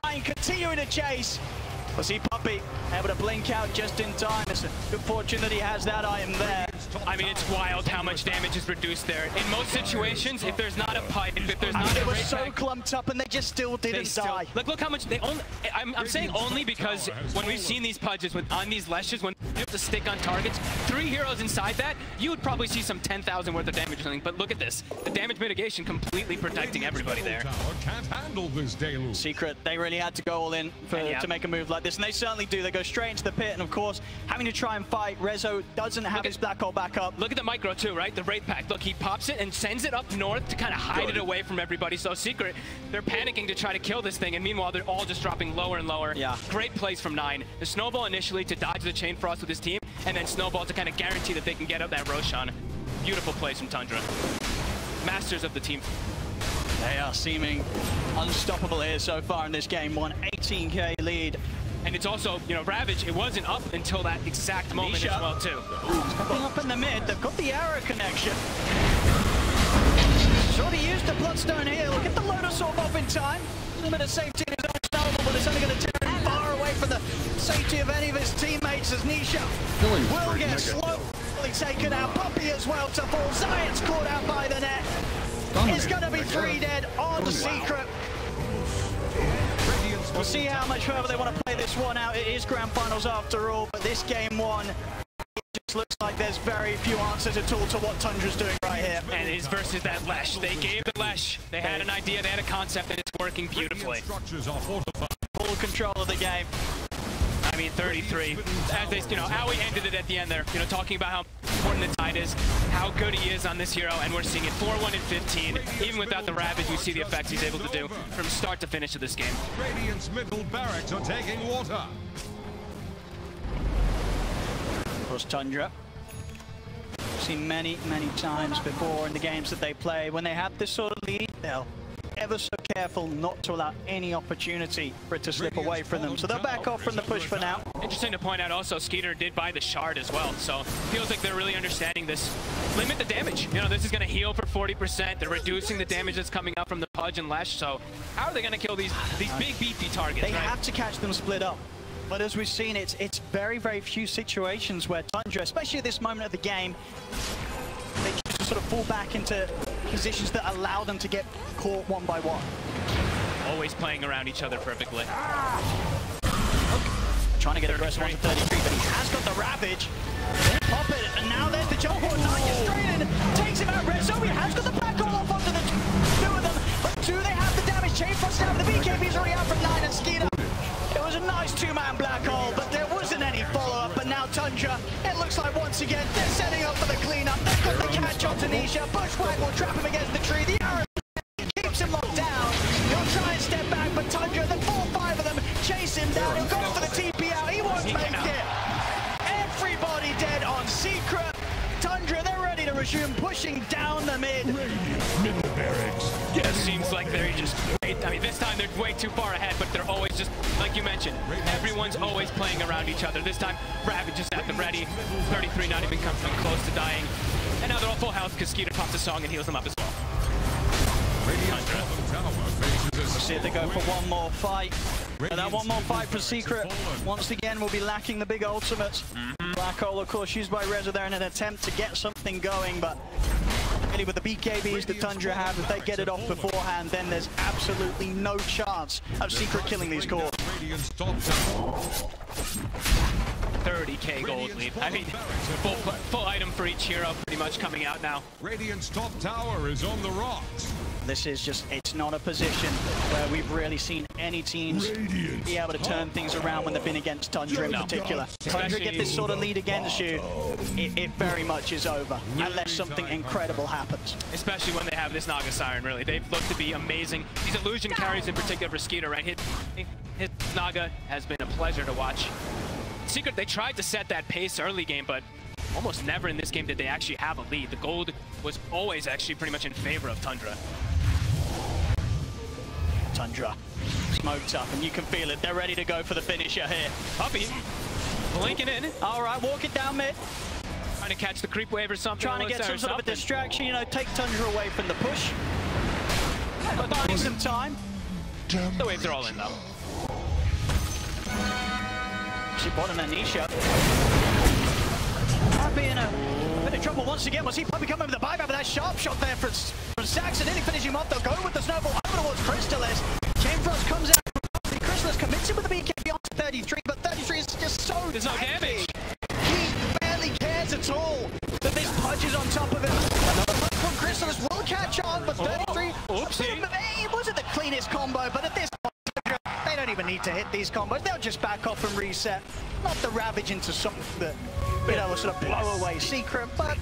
9 continuing to chase. We'll see Puppey able to blink out just in time. It's a good fortune that he has that item there. I mean, it's wild how much damage is reduced there. In most situations, if there's not a pipe, if there's not they a were so clumped up and they just still didn't die. Look how much they only. I'm saying only because when we've seen these pudges on these leshes, when you have to stick on targets, 3 heroes inside that, you would probably see some 10,000 worth of damage or something. But look at this, the damage mitigation completely protecting everybody there. Can't handle this deluge. Secret, they really had to go all in to make a move like this, and they certainly do. They go straight into the pit, and of course, having to try and fight. Rezo doesn't have his Black Hole back up. Look at the micro too, right? The Wraith Pack. Look, he pops it and sends it up north to kind of hide it away from everybody. So Secret, they're panicking to try to kill this thing, and meanwhile, they're all just dropping lower and lower. Yeah. Great plays from 9. The Snowball initially to dodge the Chain Frost with his team, and then Snowball to kind of guarantee that they can get up that Roshan. Beautiful plays from Tundra. Masters of the team. They are seeming unstoppable here so far in this game. 18K lead. And it's also, you know, Ravage, it wasn't up until that exact moment as well, too. Stepping up in the mid, they've got the arrow connection. Sort of used the Bloodstone here. Look at the Lotus Orb off in time. A little bit of safety in his own Snowball, but it's only going to tear him far away from the safety of any of his teammates as Nisha will get slowly taken out. Puppey as well to fall. Zayats caught out by the net. It's going to be 3 dead on the Secret. We'll see how much further they want to play this one out. It is Grand Finals after all, but this game 1, it just looks like there's very few answers at all to what Tundra's doing right here. And it's versus that Lesh. They gave the Lesh. They had an idea, they had a concept, and it's working beautifully. Full control of the game. I mean, 33. As they, how we ended it at the end there. Talking about how important the Tide is, how good he is on this hero, and we're seeing it 4-1 and 15. Even without the Ravage, we see the effects he's able to do from start to finish of this game. Radiant's middle barracks are taking water. Of course, Tundra. Seen many times before in the games that they play. When they have this sort of lead, they'll ever so careful not to allow any opportunity for it to slip away from them. So they'll back off from the push for now. Interesting to point out also, Skeeter did buy the shard as well. So feels like they're really understanding this. Limit the damage. This is going to heal for 40%. They're reducing the damage that's coming up from the Pudge and Lesh. So how are they going to kill these big beefy targets? They have to catch them split up. But as we've seen, it's very few situations where Tundra, especially at this moment of the game, they choose to sort of fall back into positions that allow them to get caught one by one. Always playing around each other perfectly. Trying to get aggressive onto 33, but he has got the Ravage. Pop it, and now there's the jump on. Naya straight in, takes him out. Rezo, he has got the black hole off onto the two of them. But do they have the damage? Chain frost down, the BKB's already out from 9 and Skeeter. It was a nice two-man black hole, but there wasn't any follow-up. But now Tundra, it looks like once again they're setting up for the cleanup. They've got the catch on Tanisha. Bushwhack will trap him against the tree. The arrow keeps him locked down. He'll try and step back, but Tundra, the 4-5 of them chase him down. He'll go for the TP out. He won't make it. Everybody dead on Secret. Tundra, they're ready to resume pushing down the mid. Middle barracks. It seems like they're just great. I mean, this time they're way too far ahead, but they're always just, like you mentioned, everyone's always playing around each other. This time, Ravage is at the ready. 33 not even coming close to dying. And now they're all full health because Skeeter pops a song and heals them up as well. We'll see if they go for one more fight. And that one more fight for Secret, once again, will be lacking the big ultimate. Black hole, of course, used by Rezo there in an attempt to get something going, but really with the BKBs that Tundra have, if they get it off beforehand, then there's absolutely no chance of Secret killing these cores. 30k gold lead. I mean, full item for each hero pretty much coming out now. Radiant's top tower is on the rocks. This is just, it's not a position where we've really seen any teams be able to turn things around when they've been against Tundra in particular. Tundra get this sort of lead against you, it very much is over, unless something incredible happens. Especially when they have this Naga Siren, really. They've looked to be amazing. These illusion carries in particular for Skeeter, right? His Naga has been a pleasure to watch. Secret, they tried to set that pace early game, but almost never in this game did they actually have a lead. The gold was always actually pretty much in favor of Tundra. Tundra smoked up, and you can feel it. They're ready to go for the finisher here. Puppy blinking in. All right, walk it down mid. Trying to catch the creep wave or something. Trying to get some sort of a distraction, take Tundra away from the push. But buying some time. The waves are all in, though. She bought an Anisha. Might be in a bit of trouble once again. Was he probably coming with the buyback, but that sharp shot there from Saxon, nearly finishing him off. They'll go with the snowball over towards Crystallis. Chain Frost comes out. Crystallis commits him with the BKB onto 33, but 33 is just so There's no damage. He barely cares at all that this Pudge is on top of him. Another punch from Crystallis will catch on, but 33. Oopsie. It wasn't the cleanest combo, but at this point, they don't even need to hit these combos. They'll just back off and reset. Not the Ravage into something that, will sort of blow away Secret, but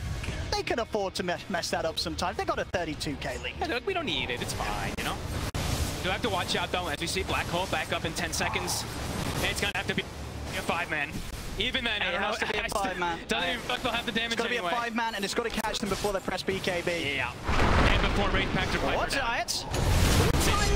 they can afford to mess that up sometimes. They got a 32k lead. Yeah, look, we don't need it. It's fine, Do have to watch out, though, as we see Black Hole back up in 10 seconds. It's going to have to be a 5-man. Even then, it has to be a 5-man. Doesn't even they'll have the damage. It's got to be a 5-man, and it's got to catch them before they press BKB. Yeah. And before Raid Pact or What's Giants?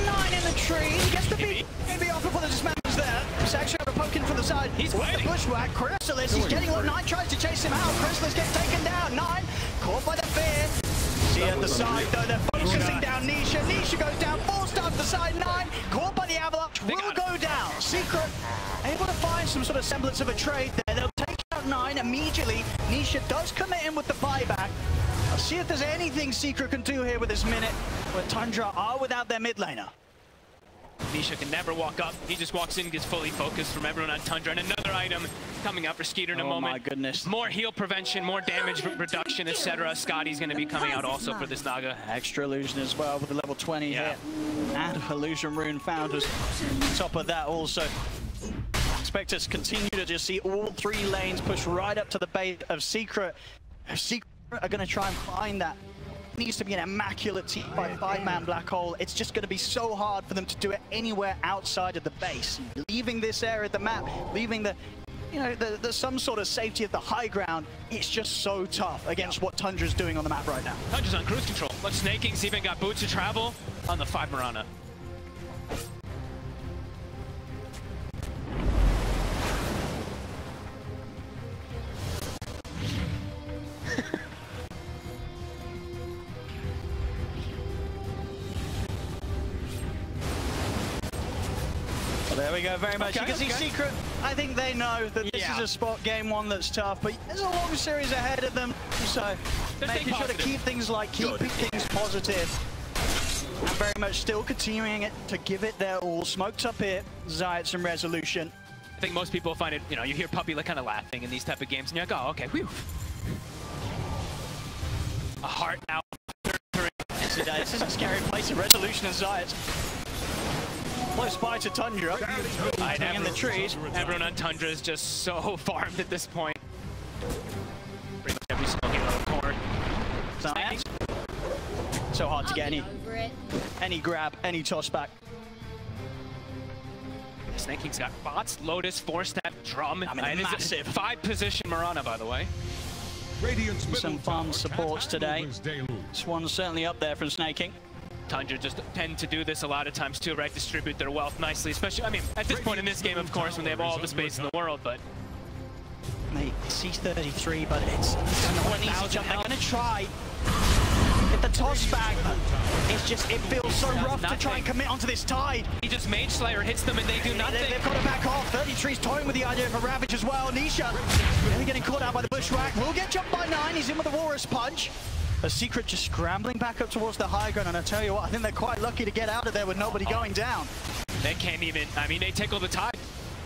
9 in the tree. He gets the BKB off before the dismantles there. Saxon poking from the side. He's with waiting. the bushwhack. Crystallis, he's getting low. 9 tries to chase him out. Crystallis gets taken down. 9 caught by the fear. See at the side though, they're focusing down Nisha. Nisha goes down. 4 star to the side. 9 caught by the avalanche. Will go down. Secret able to find some sort of semblance of a trade there. They'll take out 9 immediately. Nisha does commit in with the buyback. I'll see if there's anything Secret can do here with this minute, where Tundra are without their mid laner. Nisha can never walk up. He just walks in, gets fully focused from everyone on Tundra. And another item coming up for Skeeter in a moment. Oh my goodness. More heal prevention, more damage reduction, etc. Scotty's going to be coming out also for this Naga. Extra illusion as well with the level 20 hit. And illusion rune found was top of that also. expect us to continue to just see all three lanes push right up to the base of Secret. Secret are going to try and find that. It needs to be an immaculate team by 5-man Black Hole. It's just going to be so hard for them to do it anywhere outside of the base. Leaving this area of the map, leaving the, you know, the some sort of safety of the high ground, it's just so tough against what Tundra's doing on the map right now. Tundra's on cruise control, but Snaking's even got boots of travel on the 5 Mirana. There we go, very much. You can see Secret, I think they know that this is a spot game one that's tough, but there's a long series ahead of them, so making sure to keep things like, keeping things positive, and very much still continuing it to give it their all. Smoked up here, Zayat some resolution. I think most people find it, you know, you hear Puppy like kind of laughing in these type of games, and you're like, oh, okay, whew. A heart now. This is a scary place, a resolution of Zayat. Close by to Tundra, hiding in the trees. Everyone on Tundra is just so farmed at this point. Pretty much every single hero in the corner. So hard to get any grab, any toss back. Snaking's got bots, Lotus, 4-step, drum. I mean, massive. 5-position Mirana, by the way. Some fun supports today. This one's certainly up there from Snaking. Tundra just tend to do this a lot of times too, right? Distribute their wealth nicely, especially, I mean, at this point in this game, of course, when they have all the space in the world, but... Mate, C33, but it's not an easy jump. They're going to try. Get the toss back. It's just, it feels so rough to try and commit onto this tide. He just Mage Slayer hits them and they do nothing. They've got to back off. 33's toying with the idea of a Ravage as well. Nisha, really getting caught out by the Bushwhack. Will get jumped by 9. He's in with the Walrus Punch. A Secret just scrambling back up towards the high ground, and I tell you what, I think they're quite lucky to get out of there with nobody going down. They can't even, I mean, they tickle the tide.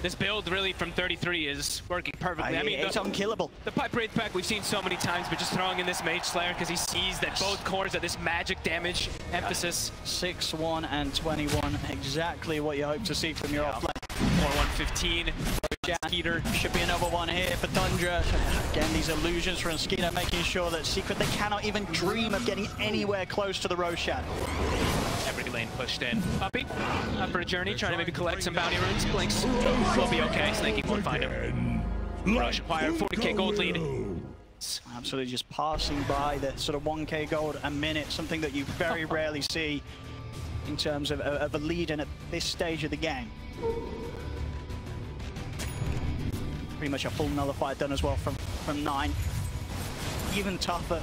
This build really from 33 is working perfectly. I mean, it's unkillable. The Pipe Wraith pack we've seen so many times, but just throwing in this Mage Slayer because he sees that both cores are this magic damage emphasis. 6-1 and 21, exactly what you hope to see from your offlane. 4-1-15. Skeeter should be another one here for Tundra. Again, these illusions from Skeeter making sure that Secret, they cannot even dream of getting anywhere close to the Roshan. Every lane pushed in. Puppy, up for a journey, trying to maybe collect some bounty runes. Blinks will be okay. Snaking won't find him. Rush acquired, 40k gold lead. Absolutely just passing by the sort of 1k gold a minute, something that you very rarely see in terms of a lead in at this stage of the game. Pretty much a full nullify done as well from 9. Even tougher.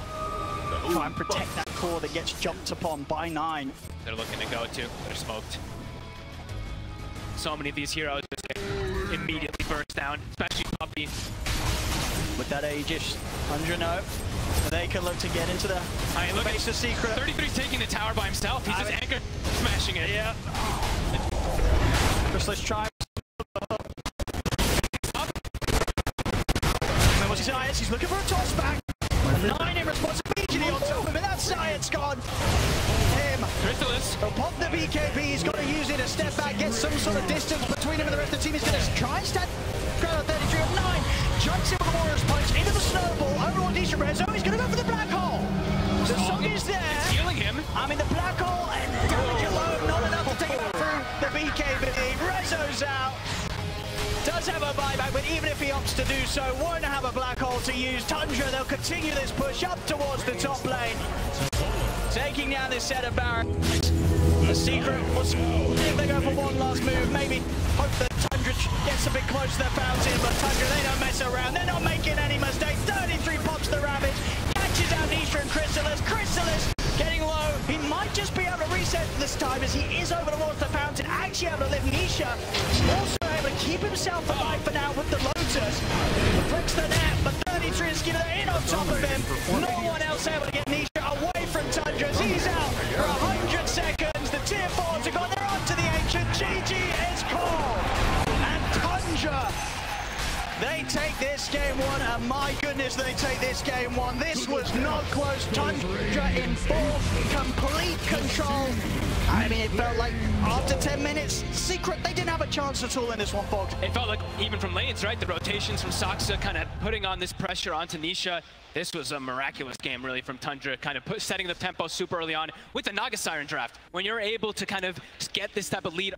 Try and protect that core that gets jumped upon by 9. They're looking to go to. They're smoked. So many of these heroes just immediately burst down, especially Puppy. With that Aegis, Tundra no. They can look to get into the base of Secret. 33's taking the tower by himself. He's just anchor smashing it. Yeah. Chrysalis tries. He's looking for a toss back. 9 in response immediately on top of it. That's Zayat's gone. Him. Chrysalis. He'll pop the BKB. He's got to use it to step back, get some sort of distance between him and the rest of the team. He's going to try and stand. Crowd 33 of 9. Jumps in with the Warriors Punch into the snowball. Overall decent red zone. He's going to go for the black hole. The song is there. It's healing him. I mean, the black hole and damage alone, not enough to take him through the BKB. Rezo's out. Does have a buyback, but even if he opts to do so, won't have a black hole to use. Tundra, they'll continue this push up towards the top lane. Taking down this set of Baron. The Secret was, if they go for one last move, maybe hope that Tundra gets a bit close to their fountain, but Tundra, they don't mess around. They're not making any mistakes. 33 pops the Ravage, catches out Nisha and Chrysalis. Chrysalis getting low. He might just be able to reset this time as he is over towards the fountain, actually able to lift Nisha. Also able to keep himself alive for now with the Lotus. Flicks the net, but 33 is getting in on top of him. No one else able to get Nisha away from Tundra. He's out for 100 seconds. The tier 4s have got their on to the Ancient. GG is called. And Tundra, they take this game 1, and my goodness, they take this game 1. This was not close. Tundra in full, complete control. I mean, it felt like after 10 minutes, Secret, they didn't have a chance at all in this one, Fogged. It felt like, even from lanes, right? The rotations from Saksa kind of putting on this pressure onto Nisha. This was a miraculous game, really, from Tundra, kind of setting the tempo super early on with the Naga Siren draft. When you're able to kind of get this type of lead